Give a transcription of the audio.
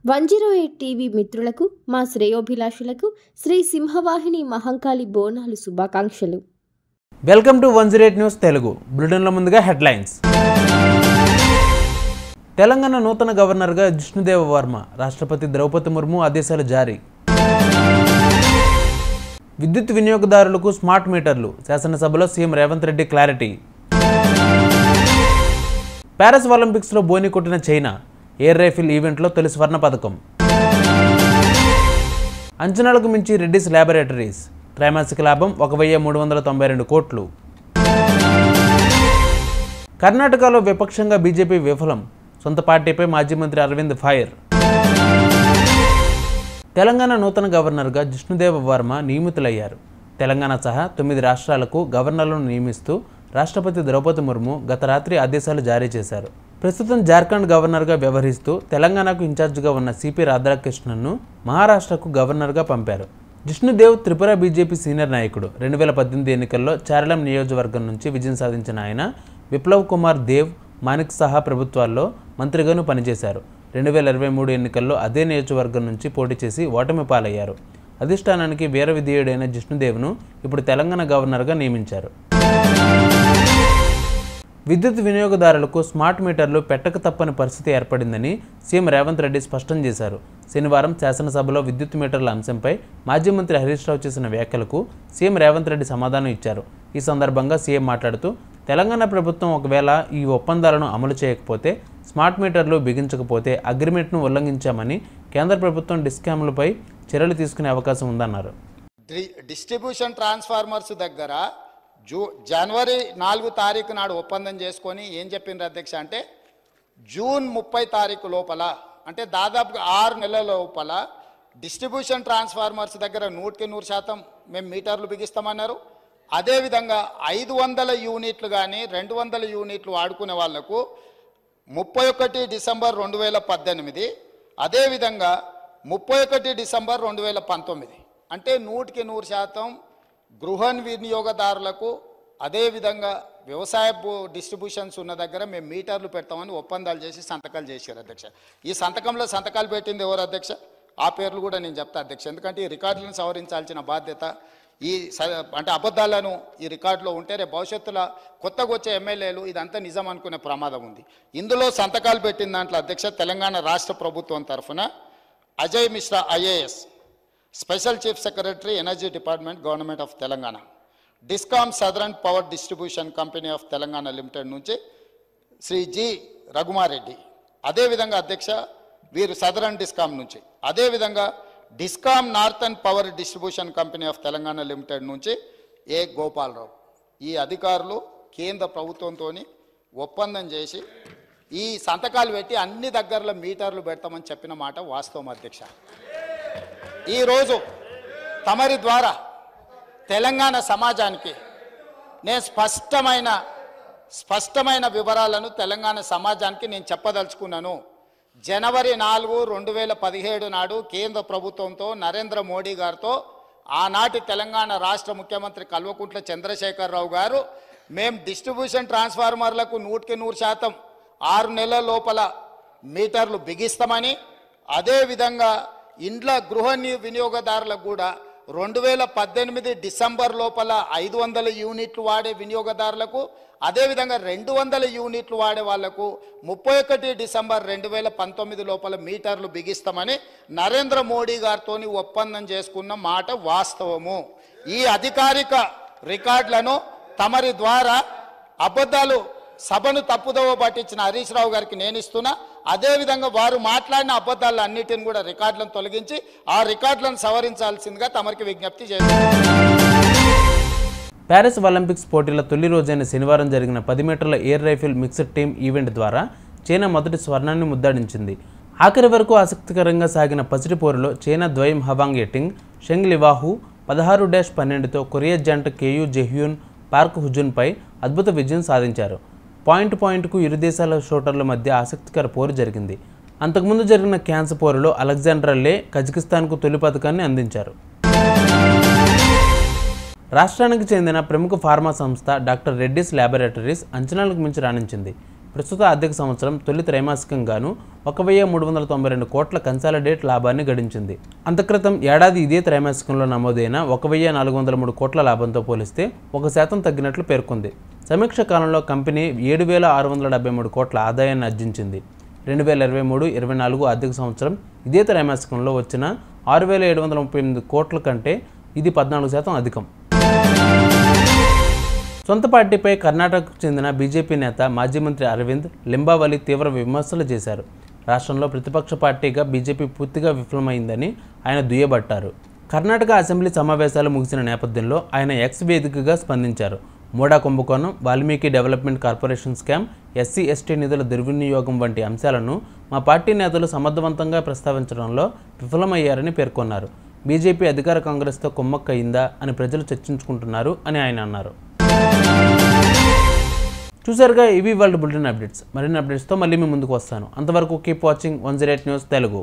108 TV మిత్రులకు మా శ్రేయోభిలాషులకు శ్రీ సింహవాహిని మహంకాళి బోనాలు శుభాకాంక్షలు. Welcome to 108 news Telugu. బులెటిన్లో ముందుగా హెడ్లైన్స్. తెలంగాణ నూతన గవర్నర్గా జిష్ణుదేవ వర్మ, రాష్ట్రపతి ద్రౌపది ముర్ము ఆదేశాలు జారీ. విద్యుత్ వినియోగదారులకు స్మార్ట్ మీటర్లు, శాసనసభలో CM Revanth Reddy clarity. Paris ఒలింపిక్స్లో బోని కొట్టిన చైనా, ఎయిర్ రైఫిల్ ఈవెంట్లో తొలి స్వర్ణ పథకం. అంచనాలకు మించి రెడ్డిస్ ల్యాబొరేటరీస్, త్రైమాసిక లాభం 1392 కోట్లు. కర్ణాటకలో విపక్షంగా బీజేపీ విఫలం, సొంత పార్టీపై మాజీ మంత్రి అరవింద్ ఫైర్. తెలంగాణ నూతన గవర్నర్గా జిష్ణుదేవ వర్మ నియమితులయ్యారు. తెలంగాణ సహా 9 రాష్ట్రాలకు గవర్నర్లను నియమిస్తూ రాష్ట్రపతి ద్రౌపది ముర్ము గత రాత్రి ఆదేశాలు జారీ చేశారు. ప్రస్తుతం జార్ఖండ్ గవర్నర్గా వ్యవహరిస్తూ తెలంగాణకు ఇన్ఛార్జిగా ఉన్న సిపి రాధాకృష్ణన్ను మహారాష్ట్రకు గవర్నర్గా పంపారు. జిష్ణుదేవ్ త్రిపుర బీజేపీ సీనియర్ నాయకుడు. 2018 ఎన్నికల్లో చారలం నియోజకవర్గం నుంచి విజయం సాధించిన ఆయన విప్లవ్ కుమార్ దేవ్, మాణిక్ సహా ప్రభుత్వాల్లో మంత్రిగాను పనిచేశారు. 2023 ఎన్నికల్లో అదే నియోజకవర్గం నుంచి పోటీ చేసి ఓటమి పాలయ్యారు. అధిష్టానానికి వీర విధేయుడైన జిష్ణుదేవ్ను ఇప్పుడు తెలంగాణ గవర్నర్గా నియమించారు. విద్యుత్ వినియోగదారులకు స్మార్ట్ మీటర్లు పెట్టక తప్పని పరిస్థితి ఏర్పడిందని సీఎం రేవంత్ రెడ్డి స్పష్టం చేశారు. శనివారం శాసనసభలో విద్యుత్ మీటర్ల అంశంపై మాజీ మంత్రి హరీష్ రావు చేసిన వ్యాఖ్యలకు సీఎం రేవంత్ రెడ్డి సమాధానం ఇచ్చారు. ఈ సందర్భంగా సీఎం మాట్లాడుతూ, తెలంగాణ ప్రభుత్వం ఒకవేళ ఈ ఒప్పందాలను అమలు చేయకపోతే, స్మార్ట్ మీటర్లు బిగించకపోతే అగ్రిమెంట్ను ఉల్లంఘించామని కేంద్ర ప్రభుత్వం డిస్కామ్లపై చర్యలు తీసుకునే అవకాశం ఉందన్నారు. డిస్ట్రిబ్యూషన్ ట్రాన్స్ఫార్మర్స్ దగ్గర జనవరి 4 తారీఖు నాడు ఒప్పందం చేసుకొని ఏం చెప్పిండ్రు అధ్యక్ష అంటే, జూన్ 30 తారీఖు లోపల, అంటే దాదాపుగా 6 నెలల లోపల డిస్ట్రిబ్యూషన్ ట్రాన్స్ఫార్మర్స్ దగ్గర 100% మేము మీటర్లు బిగిస్తామన్నారు. అదేవిధంగా 500 యూనిట్లు కానీ 200 యూనిట్లు వాడుకునే వాళ్లకు 31 డిసెంబర్ 2018, అదేవిధంగా 31 డిసెంబర్ 2019, అంటే 100% గృహ వినియోగదారులకు, అదేవిధంగా వ్యవసాయ డిస్ట్రిబ్యూషన్స్ ఉన్న దగ్గర మేము మీటర్లు పెడతామని ఒప్పందాలు చేసి సంతకాలు చేశారు అధ్యక్ష. ఈ సంతకంలో సంతకాలు పెట్టింది ఎవరు అధ్యక్ష? ఆ పేర్లు కూడా నేను చెప్తా అధ్యక్ష, ఎందుకంటే ఈ రికార్డులను సవరించాల్సిన బాధ్యత, అంటే అబద్ధాలను ఈ రికార్డులో ఉంటే రేపు భవిష్యత్తులో కొత్తగా వచ్చే ఎమ్మెల్యేలు ఇదంతా నిజం అనుకునే ప్రమాదం ఉంది. ఇందులో సంతకాలు పెట్టిన దాంట్లో అధ్యక్ష, తెలంగాణ రాష్ట్ర ప్రభుత్వం తరఫున Ajay Mishra IAS, special chief secretary energy department, government of Telangana, discom southern power distribution company of Telangana limited నుంచి శ్రీ జి రఘుమారెడ్డి, అదేవిధంగా అధ్యక్ష వీరు సదరన్ డిస్కామ్ నుంచి, అదేవిధంగా discom northern power distribution company of Telangana limited నుంచి ఏ గోపాలరావు. ఈ అధికారులు కేంద్ర ప్రభుత్వంతో ఒప్పందం చేసి ఈ సంతకాలు పెట్టి అన్ని దగ్గరలో మీటర్లు పెడతామని చెప్పిన మాట వాస్తవం అధ్యక్ష. ఈరోజు తమరి ద్వారా తెలంగాణ సమాజానికి నేను స్పష్టమైన వివరాలను తెలంగాణ సమాజానికి నేను చెప్పదలుచుకున్నాను. జనవరి 4, 2017 నాడు కేంద్ర ప్రభుత్వంతో నరేంద్ర మోడీ గారితో ఆనాటి తెలంగాణ రాష్ట్ర ముఖ్యమంత్రి కల్వకుంట్ల చంద్రశేఖరరావు గారు మేము డిస్ట్రిబ్యూషన్ ట్రాన్స్ఫార్మర్లకు 100% 6 నెలల లోపల మీటర్లు బిగిస్తామని, అదేవిధంగా ఇండ్ల గృహ వినియోగదారులకు కూడా 2018 డిసెంబర్ లోపల 500 యూనిట్లు వాడే వినియోగదారులకు, అదేవిధంగా 200 యూనిట్లు వాడే వాళ్లకు 31 డిసెంబర్ 2019 లోపల మీటర్లు బిగిస్తామని నరేంద్ర మోడీ గారితో ఒప్పందం చేసుకున్న మాట వాస్తవము. ఈ అధికారిక రికార్డులను తమరి ద్వారా అబద్ధాలు సభను తప్పుదోవ పట్టించిన హరీష్ రావు గారికి నేను ఇస్తున్నా. అదేవిధంగా వారు మాట్లాడిన అబద్ధాలు అన్నిటిని కూడా రికార్డులను తొలగించి ఆ రికార్డులను సవరించాల్సిందిగా తమరికి విజ్ఞప్తి చేస్తున్నారు. పారిస్ ఒలింపిక్స్ పోటీల తొలి రోజైన శనివారం జరిగిన 10 మీటర్ల air rifle mixed team event ద్వారా చైనా మొదటి స్వర్ణాన్ని ముద్దాడించింది. ఆఖరి వరకు ఆసక్తికరంగా సాగిన పసిడి పోరులో చైనా ద్వయం హవాంగ్ ఎటింగ్, షెంగ్ లివాహు 16-12తో కొరియా జంట కేయూ జెహ్యూన్, పార్క్ హుజున్పై అద్భుత విజయం సాధించారు. పాయింట్కు ఇరు దేశాల షూటర్ల మధ్య ఆసక్తికర పోరు జరిగింది. అంతకుముందు జరిగిన క్యాన్స్ పోరులో అలెగ్జాండర్ లే కజకిస్తాన్కు తొలి పథకాన్ని అందించారు. రాష్ట్రానికి చెందిన ప్రముఖ ఫార్మా సంస్థ డాక్టర్ రెడ్డిస్ ల్యాబొరేటరీస్ అంచనాలకు మించి రాణించింది. ప్రస్తుత ఆర్థిక సంవత్సరం తొలి త్రైమాసికంగాను 1,392 కోట్ల కన్సాలిడేట్ లాభాన్ని గడించింది. అంతక్రితం ఏడాది ఇదే త్రైమాసికంలో నమోదైన 1,403 కోట్ల లాభంతో పోలిస్తే 1% తగ్గినట్లు పేర్కొంది. సమీక్ష కాలంలో కంపెనీ 7,673 కోట్ల ఆదాయాన్ని ఆర్జించింది. 2023-24 ఆర్థిక సంవత్సరం ఇదే త్రైమాసికంలో వచ్చిన 6,738 కోట్ల కంటే ఇది 14% అధికం. సొంత పార్టీపై కర్ణాటకకు చెందిన బీజేపీ నేత మాజీ మంత్రి అరవింద్ లింబావలి తీవ్ర విమర్శలు చేశారు. రాష్ట్రంలో ప్రతిపక్ష పార్టీగా బీజేపీ పూర్తిగా విఫలమైందని ఆయన దుయ్యబట్టారు. కర్ణాటక అసెంబ్లీ సమావేశాలు ముగిసిన నేపథ్యంలో ఆయన ఎక్స్ వేదికగా స్పందించారు. మోడా కుంభకోణం, Valmiki development corporation scam, SC/ST నిధుల దుర్వినియోగం వంటి అంశాలను మా పార్టీ నేతలు సమర్థవంతంగా ప్రస్తావించడంలో విఫలమయ్యారని పేర్కొన్నారు. బీజేపీ అధికార కాంగ్రెస్తో కుమ్మక్కయిందా అని ప్రజలు చర్చించుకుంటున్నారు అని ఆయన అన్నారు. చూసారుగా, ఇవి వాళ్ళ బులెటిన్ అప్డేట్స్. మరిన్ని అప్డేట్స్తో మళ్ళీ మీ ముందుకు వస్తాను. అంతవరకు కీప్ వాచింగ్ 108 న్యూస్ తెలుగు.